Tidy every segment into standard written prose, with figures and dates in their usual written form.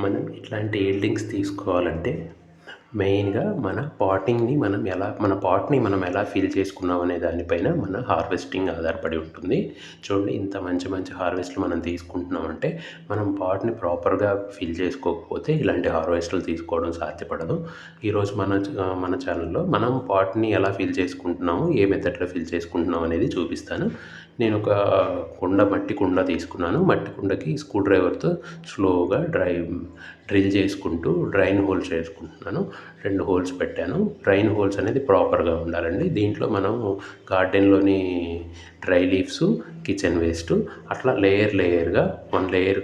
మనం ఇట్లాంటి ఈల్డింగ్స్ తీసుకోవాలంటే మెయిన్గా మన పాట్ని మనం ఎలా ఫిల్ చేసుకున్నాం అనే దానిపైన మన హార్వెస్టింగ్ ఆధారపడి ఉంటుంది. చూడండి, ఇంత మంచి మంచి హార్వెస్ట్లు మనం తీసుకుంటున్నామంటే మనం పాట్ని ప్రాపర్గా ఫిల్ చేసుకోకపోతే ఇలాంటి హార్వెస్ట్లు తీసుకోవడం సాధ్యపడదు. ఈరోజు మన ఛానల్లో మనం పాట్ని ఎలా ఫిల్ చేసుకుంటున్నాము, ఏ మెథడ్లో ఫిల్ చేసుకుంటున్నాం అనేది చూపిస్తాను. నేను ఒక మట్టి కుండ తీసుకున్నాను. మట్టి కుండకి స్క్రూ డ్రైవర్తో స్లోగా డ్రిల్ చేసుకుంటూ డ్రైన్ హోల్స్ చేసుకుంటున్నాను. 2 హోల్స్ పెట్టాను. డ్రైన్ హోల్స్ అనేది ప్రాపర్గా ఉండాలండి. దీంట్లో మనం గార్డెన్లోని డ్రై లీవ్స్, కిచెన్ వేస్ట్ అట్లా లేయర్గా 1 layer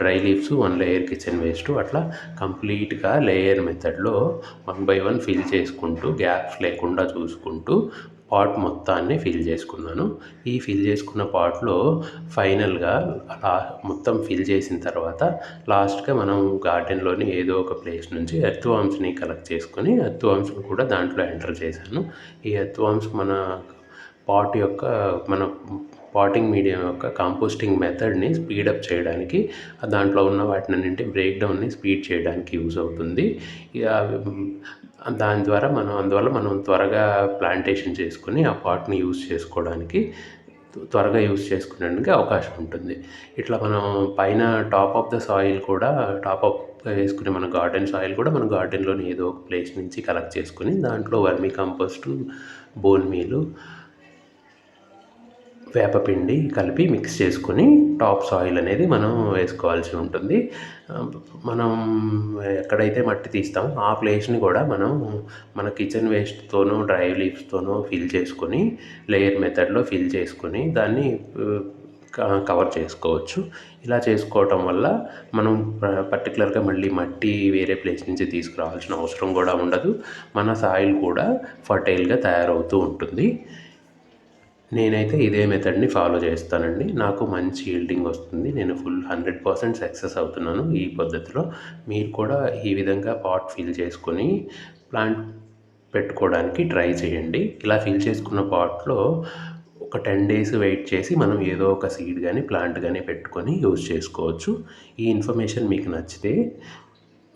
dry leaves, 1 layer kitchen waste అట్లా కంప్లీట్గా లేయర్ మెథడ్లో 1 బై 1 ఫిల్ చేసుకుంటూ గ్యాప్స్ లేకుండా చూసుకుంటూ పాట్ మొత్తాన్ని ఫిల్ చేసుకున్నాను. ఈ ఫిల్ చేసుకున్న పాట్లో ఫైనల్గా అలా మొత్తం ఫిల్ చేసిన తర్వాత లాస్ట్గా మనం గార్డెన్లోని ఏదో ఒక ప్లేస్ నుంచి ఎర్త్ వామ్స్ని కలెక్ట్ చేసుకొని ఎర్త్ వామ్స్ని కూడా దాంట్లో ఎంటర్ చేశాను. ఈ ఎర్త్ వామ్స్ మన పాటింగ్ మీడియం యొక్క కాంపోస్టింగ్ మెథడ్ని స్పీడప్ చేయడానికి, దాంట్లో ఉన్న వాటినన్నింటి బ్రేక్డౌన్ని స్పీడ్ చేయడానికి యూజ్ అవుతుంది. అందువల్ల మనం త్వరగా ప్లాంటేషన్ చేసుకొని ఆ పాట్ని త్వరగా యూజ్ చేసుకోవడానికి అవకాశం ఉంటుంది. ఇట్లా మనం పైన టాప్ వేసుకునే మన గార్డెన్ సాయిల్ కూడా మన గార్డెన్లోని ఏదో ఒక ప్లేస్ నుంచి కలెక్ట్ చేసుకొని దాంట్లో వర్మీ కంపోస్టు, బోన్ మీలు, వేపపిండి కలిపి మిక్స్ చేసుకొని టాప్ సాయిల్ అనేది మనం వేసుకోవాల్సి ఉంటుంది. మనం ఎక్కడైతే మట్టి తీస్తామో ఆ ప్లేస్ని కూడా మనం మన కిచెన్ వేస్ట్తోనో డ్రై లీవ్స్తోనో ఫిల్ చేసుకొని లేయర్ మెథడ్లో ఫిల్ చేసుకొని దాన్ని కవర్ చేసుకోవచ్చు. ఇలా చేసుకోవటం వల్ల మనం పర్టికులర్గా మళ్ళీ మట్టి వేరే ప్లేస్ నుంచి తీసుకురావాల్సిన అవసరం కూడా ఉండదు. మన సాయిల్ కూడా ఫర్టైల్గా తయారవుతూ ఉంటుంది. నేనైతే ఇదే మెథడ్ని ఫాలో చేస్తానండి. నాకు మంచి ఈల్డింగ్ వస్తుంది. నేను 100% సక్సెస్ అవుతున్నాను ఈ పద్ధతిలో. మీరు కూడా ఈ విధంగా పాట్ ఫిల్ చేసుకొని ప్లాంట్ పెట్టుకోవడానికి ట్రై చేయండి. ఇలా ఫిల్ చేసుకున్న పాట్లో ఒక 10 డేస్ వెయిట్ చేసి మనం ఏదో ఒక సీడ్ కానీ ప్లాంట్ కానీ పెట్టుకొని యూజ్ చేసుకోవచ్చు. ఈ ఇన్ఫర్మేషన్ మీకు నచ్చితే,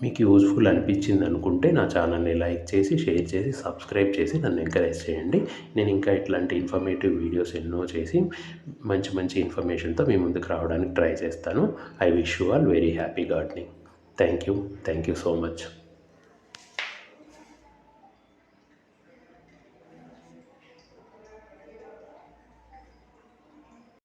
మీకు యూజ్ఫుల్ అనిపించింది అనుకుంటే నా ఛానల్ని లైక్ చేసి, షేర్ చేసి, సబ్స్క్రైబ్ చేసి నన్ను ఎంకరేజ్ చేయండి. నేను ఇంకా ఇట్లాంటి ఇన్ఫర్మేటివ్ వీడియోస్ ఎన్నో చేసి మంచి మంచి ఇన్ఫర్మేషన్తో మీ ముందుకు రావడానికి ట్రై చేస్తాను. I wish you all very happy gardening. Thank you so much.